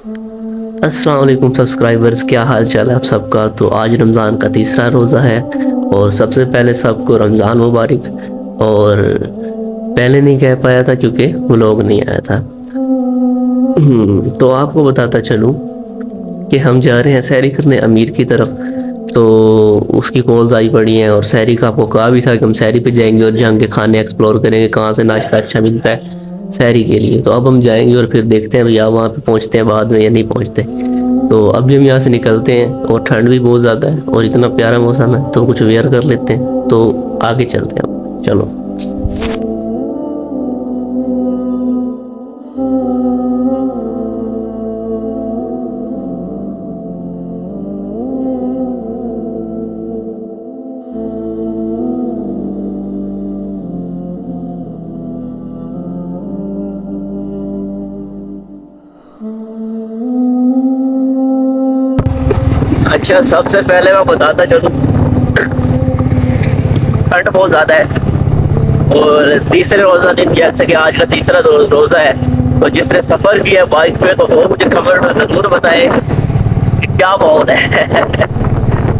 अस्सलाम वालेकुम सब्सक्राइबर्स, क्या हाल चाल है आप सबका। तो आज रमज़ान का तीसरा रोज़ा है और सबसे पहले सबको रमज़ान मुबारक। और पहले नहीं कह पाया था क्योंकि व्लॉग नहीं आया था। तो आपको बताता चलूँ कि हम जा रहे हैं सैरी करने अमीर की तरफ। तो उसकी कॉल्स आई पड़ी हैं और सैरी का आपको कहा भी था कि हम सैरी पे जाएंगे और जंग के खाने एक्सप्लोर करेंगे, कहाँ से नाश्ता अच्छा मिलता है सैरी के लिए। तो अब हम जाएंगे और फिर देखते हैं भैया वहाँ पे पहुँचते हैं बाद में या नहीं पहुँचते। तो अभी हम यहाँ से निकलते हैं और ठंड भी बहुत ज़्यादा है और इतना प्यारा मौसम है तो कुछ वेयर कर लेते हैं। तो आगे चलते हैं, चलो। अच्छा, सबसे पहले मैं बताता चलूँ, ठंड बहुत ज़्यादा है और तीसरे रोज़ा दिन, जैसे कि आज का तीसरा रोज़ा है, तो जिसने सफ़र किया है बाइक पे तो वो मुझे कमेंट में ज़रूर बताए कि क्या माहौल है।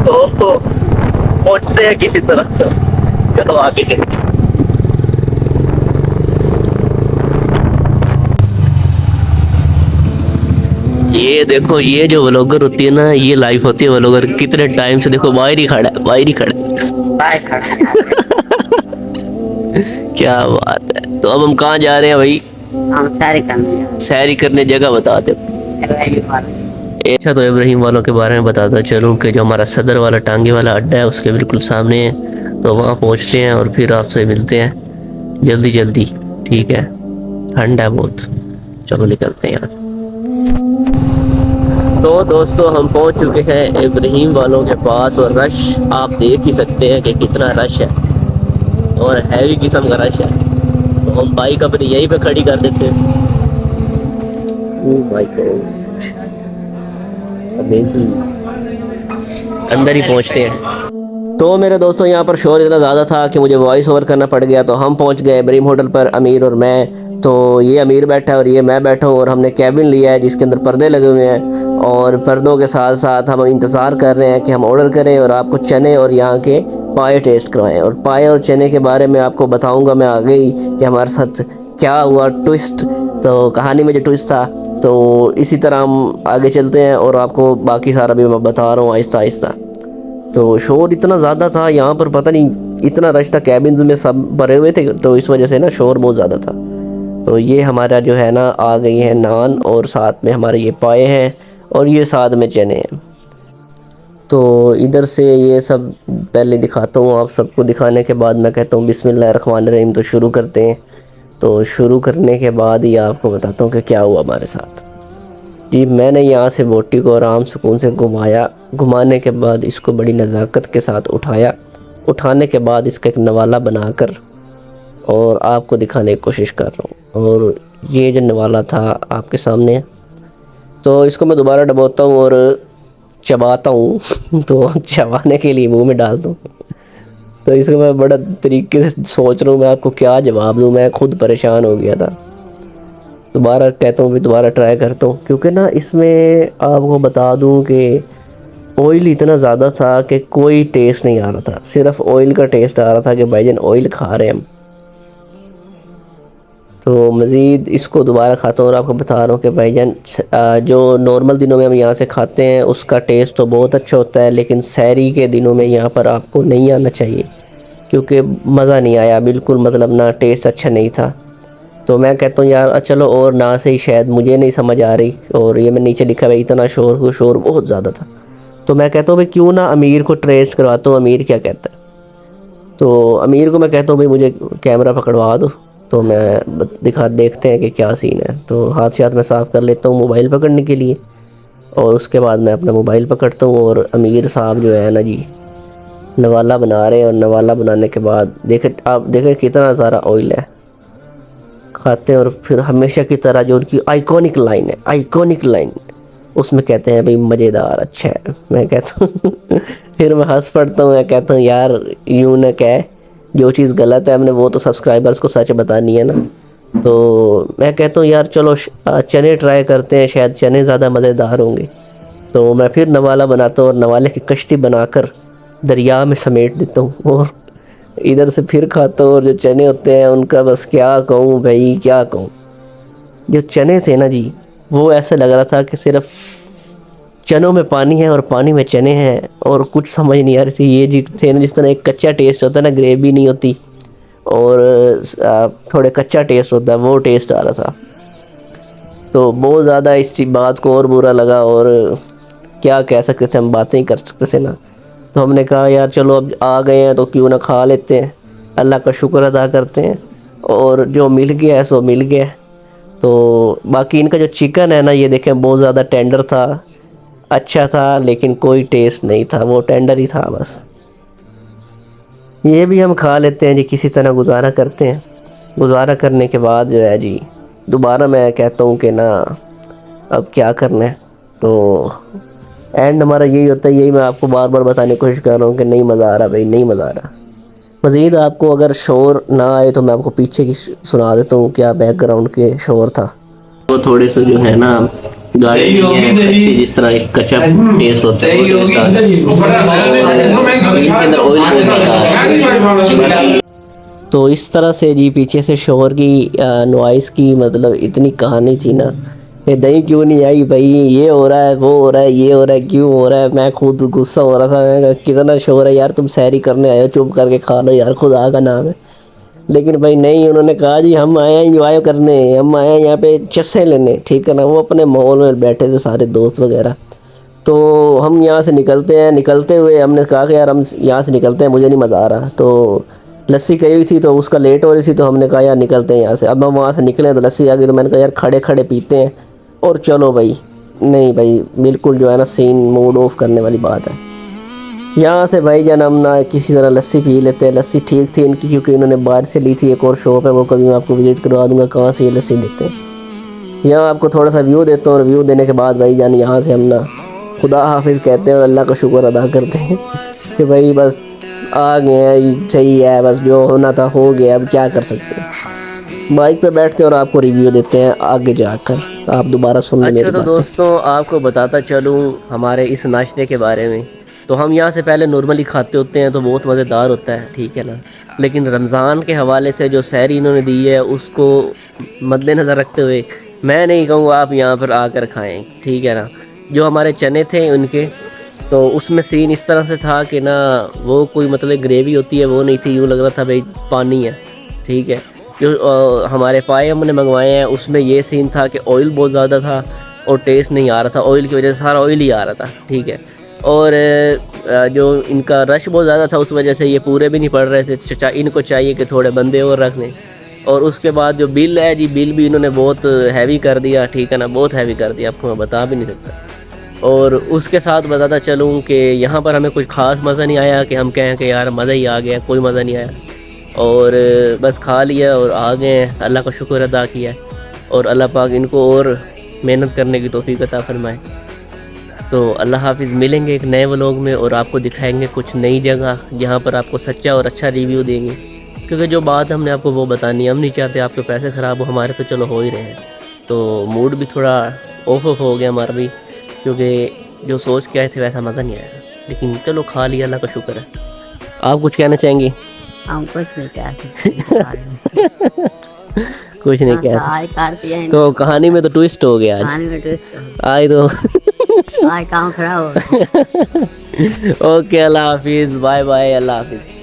तो पहुँचते हैं किसी तरह। चलो आगे चलते। ये देखो, ये जो व्लॉगर होती है ना, ये लाइफ होती है व्लॉगर। कितने टाइम से देखो बाहर ही खड़ा है, बाहर ही खड़ा है। क्या बात है। तो अब हम कहाँ जा रहे हैं भाई? हम सैर करने सैरी करने जगह बता दो। अच्छा, तो इब्राहिम वालों के बारे में बताता चलूँ कि जो हमारा सदर वाला टांगे वाला अड्डा है उसके बिल्कुल सामने है। तो वहाँ पहुँचते हैं और फिर आपसे मिलते हैं जल्दी जल्दी। ठीक है, ठंड है बहुत। चलो निकलते हैं यहाँ से। तो दोस्तों, हम पहुँच चुके हैं इब्राहिम वालों के पास और रश आप देख ही सकते हैं कि कितना रश है और हैवी किस्म का रश है। तो हम बाइक अपनी यहीं पे खड़ी कर देते हैं। ओह माय गॉड, अंदर ही पहुंचते हैं। तो मेरे दोस्तों, यहाँ पर शोर इतना ज़्यादा था कि मुझे वॉइस ओवर करना पड़ गया। तो हम पहुँच गए इब्राहिम होटल पर, अमीर और मैं। तो ये अमीर बैठा है और ये मैं बैठा हूँ और हमने कैबिन लिया है जिसके अंदर पर्दे लगे हुए हैं। और पर्दों के साथ साथ हम इंतज़ार कर रहे हैं कि हम ऑर्डर करें और आपको चने और यहाँ के पाए टेस्ट करवाएँ। और पाए और चने के बारे में आपको बताऊँगा मैं आगे ही कि हमारे साथ क्या हुआ ट्विस्ट। तो कहानी में जो ट्विस्ट था, तो इसी तरह हम आगे चलते हैं और आपको बाकी सारा भी मैं बता रहा हूँ आहिस्ता आहिस्ता। तो शोर इतना ज़्यादा था यहाँ पर, पता नहीं इतना रश था, कैबिन्स में सब भरे हुए थे तो इस वजह से ना शोर बहुत ज़्यादा था। तो ये हमारा जो है ना आ गई है नान और साथ में हमारे ये पाए हैं और ये साथ में चने हैं। तो इधर से ये सब पहले दिखाता हूँ आप सबको। दिखाने के बाद मैं कहता हूँ बिस्मिल्लाहिर्रहमानिर्रहीम। तो शुरू करते हैं। तो शुरू करने के बाद ही आपको बताता हूँ कि क्या हुआ हमारे साथ। जी, मैंने यहाँ से बोटी को आराम सुकून से घुमाया। घुमाने के बाद इसको बड़ी नज़ाकत के साथ उठाया। उठाने के बाद इसका एक नवाला बनाकर और आपको दिखाने की कोशिश कर रहा हूँ। और ये जो नवाला था आपके सामने, तो इसको मैं दोबारा डबोता हूँ और चबाता हूँ। तो चबाने के लिए मुंह में डाल दूँ। तो इसको मैं बड़ा तरीके से सोच रहा हूँ मैं आपको क्या जवाब दूँ, मैं खुद परेशान हो गया था। दोबारा कहता हूँ भी दोबारा ट्राई करता हूँ, क्योंकि ना इसमें आपको बता दूँ कि ऑयल इतना ज़्यादा था कि कोई टेस्ट नहीं आ रहा था। सिर्फ ऑयल का टेस्ट आ रहा था कि भाईजान ऑयल खा रहे हैं हम। तो मज़ीद इसको दोबारा खाता हूँ और आपको बता रहा हूँ कि भाईजान जो नॉर्मल दिनों में हम यहाँ से खाते हैं उसका टेस्ट तो बहुत अच्छा होता है, लेकिन सैरी के दिनों में यहाँ पर आपको नहीं आना चाहिए क्योंकि मज़ा नहीं आया बिल्कुल, मतलब ना टेस्ट अच्छा नहीं था। तो मैं कहता हूँ यार चलो, और ना से ही शायद मुझे नहीं समझ आ रही। और ये मैं नीचे लिखा भाई इतना शोर बहुत ज़्यादा था। तो मैं कहता हूँ भाई क्यों ना अमीर को ट्रेस करवाता हूँ, अमीर क्या कहता है। तो अमीर को मैं कहता हूँ भाई मुझे कैमरा पकड़वा दो। तो मैं देखते हैं कि क्या सीन है। तो हाथ से हाथ मैं साफ़ कर लेता हूँ मोबाइल पकड़ने के लिए और उसके बाद मैं अपना मोबाइल पकड़ता हूँ। और अमीर साहब जो है ना जी, नवाला बना रहे हैं। और नवाला बनाने के बाद आप देखें कितना सारा ऑयल है। खाते हैं और फिर हमेशा की तरह जो उनकी आइकॉनिक लाइन है, आइकॉनिक लाइन, उसमें कहते हैं भाई मज़ेदार, अच्छा है। मैं कहता हूँ फिर मैं हंस पड़ता हूँ। मैं कहता हूँ यार यूँ न कह, जो चीज़ गलत है हमने वो तो सब्सक्राइबर्स को सच बतानी है ना। तो मैं कहता हूँ यार चलो चने ट्राई करते हैं, शायद चने ज़्यादा मज़ेदार होंगे। तो मैं फिर नवाला बनाता हूँ और नवाले की कश्ती बनाकर दरिया में समेट देता हूँ और इधर से फिर खाता हूँ। और जो चने होते हैं उनका बस क्या कहूँ भाई, क्या कहूँ। जो चने थे ना जी, वो ऐसा लग रहा था कि सिर्फ चनों में पानी है और पानी में चने हैं, और कुछ समझ नहीं आ रही थी। ये जी थे ना, जिस तरह एक कच्चा टेस्ट होता है ना, ग्रेवी नहीं होती और थोड़े कच्चा टेस्ट होता है, वो टेस्ट आ रहा था। तो बहुत ज़्यादा इस बात को और बुरा लगा, और क्या कह सकते थे, हम बातें ही कर सकते थे ना। तो हमने कहा यार चलो अब आ गए हैं तो क्यों ना खा लेते हैं, अल्लाह का शुक्र अदा करते हैं, और जो मिल गया है सो मिल गया है। तो बाकी इनका जो चिकन है ना, ये देखें बहुत ज़्यादा टेंडर था, अच्छा था, लेकिन कोई टेस्ट नहीं था, वो टेंडर ही था बस। ये भी हम खा लेते हैं जी, किसी तरह गुजारा करते हैं। गुजारा करने के बाद जो है जी, दोबारा मैं कहता हूँ कि ना अब क्या करना है। तो एंड हमारा यही होता है, यही मैं आपको बार बार बताने की कोशिश कर रहा हूँ कि नहीं मज़ा आ रहा भाई, नहीं मज़ा आ रहा। मज़ीद आपको अगर शोर ना आए तो मैं आपको पीछे की सुना देता हूँ क्या बैकग्राउंड के शोर था। वो थोड़े से जो है ना गाड़ी है अच्छी, जिस तरह एक कच्चा टेस्ट होता है वो टेस्ट आ रहा है, इनके अंदर ऑयल बहुत ज़्यादा है। तो इस तरह से जी पीछे से शोर की नॉइस की मतलब इतनी कहानी थी ना, ये दही क्यों नहीं आई भाई, ये हो रहा है, वो हो रहा है, ये हो रहा है, क्यों हो रहा है। मैं खुद गुस्सा हो रहा था, मैं कहा कितना शोर है यार, तुम सैरी करने आए हो, चुप करके खा लो यार, खुदा का नाम है। लेकिन भाई नहीं, उन्होंने कहा जी हम आए हैं इंजॉय करने, हम आए हैं यहाँ पे चस्से लेने, ठीक है ना। वो अपने माहौल में बैठे थे सारे दोस्त वगैरह। तो हम यहाँ से निकलते हैं, निकलते हुए हमने कहा कि यार हम यहाँ से निकलते हैं, मुझे नहीं मज़ा आ रहा। तो लस्सी कही हुई थी तो उसका लेट हो रही थी, तो हमने कहा यार निकलते हैं यहाँ से। अब हम वहाँ से निकले तो लस्सी आ गई, तो मैंने कहा यार खड़े खड़े पीते हैं और चलो भाई। नहीं भाई, बिल्कुल जो है ना सीन मूड ऑफ करने वाली बात है। यहाँ से भाई जान हम ना किसी तरह लस्सी पी लेते हैं। लस्सी ठीक थी इनकी, क्योंकि इन्होंने बाहर से ली थी, एक और शॉप है, वो कभी मैं आपको विज़िट करवा दूँगा कहाँ से ये लस्सी लेते हैं। यहाँ आपको थोड़ा सा व्यू देता हूँ, रिव्यू देने के बाद भाई जान यहाँ से हम ना खुदा हाफिज़ कहते हैं और अल्लाह का शुक्र अदा करते हैं कि भाई बस आ गए हैं, सही है, बस जो होना था हो गया, अब क्या कर सकते हैं। बाइक पे बैठते हैं और आपको रिव्यू देते हैं आगे जाकर, आप दोबारा सुन लें मेरी बातें। तो दोस्तों आपको बताता चलूँ हमारे इस नाश्ते के बारे में। तो हम यहाँ से पहले नॉर्मली खाते होते हैं तो बहुत मज़ेदार होता है, ठीक है ना। लेकिन रमज़ान के हवाले से जो सहरी इन्होंने दी है उसको मद्देनज़र रखते हुए मैं नहीं कहूँगा आप यहाँ पर आकर खाएँ, ठीक है ना। जो हमारे चने थे उनके, तो उसमें सीन इस तरह से था कि ना वो कोई मतलब ग्रेवी होती है वो नहीं थी, यूँ लग रहा था भाई पानी है, ठीक है। जो हमारे पाए हमने मंगवाए हैं उसमें ये सीन था कि ऑयल बहुत ज़्यादा था और टेस्ट नहीं आ रहा था, ऑयल की वजह से सारा ऑयल ही आ रहा था, ठीक है। और जो इनका रश बहुत ज़्यादा था उस वजह से ये पूरे भी नहीं पड़ रहे थे। इनको चाहिए कि थोड़े बंदे और रख लें। और उसके बाद जो बिल है जी, बिल भी इन्होंने बहुत हैवी कर दिया, ठीक है ना, बहुत हैवी कर दिया, आपको मैं बता भी नहीं सकता। और उसके साथ बताता चलूँ कि यहाँ पर हमें कोई ख़ास मज़ा नहीं आया कि हम कहें कि यार मज़ा ही आ गया, कोई मज़ा नहीं आया। और बस खा लिया और आ गए हैं, अल्लाह का शुक्र अदा किया है, और अल्लाह पाक इनको और मेहनत करने की तौफीक अता फरमाए। तो अल्लाह हाफिज़, मिलेंगे एक नए व्लॉग में और आपको दिखाएंगे कुछ नई जगह जहाँ पर आपको सच्चा और अच्छा रिव्यू देंगे। क्योंकि जो बात हमने आपको वो बतानी है, हम नहीं चाहते आपके पैसे ख़राब हो, हमारे तो चलो हो ही रहे हैं। तो मूड भी थोड़ा ऑफ हो गया हमारा भी, क्योंकि जो सोच के आए थे वैसा मज़ा नहीं आया। लेकिन चलो खा लिया, अल्लाह का शुक्र है। आप कुछ कहना चाहेंगे? हम कुछ नहीं कह सकते। कुछ नहीं कह, तो कहानी में तो ट्विस्ट हो गया आज। आए तो काम खराब हो। ओके, अल्लाह हाफिज़, बाय बाय, अल्लाह हाफिज़।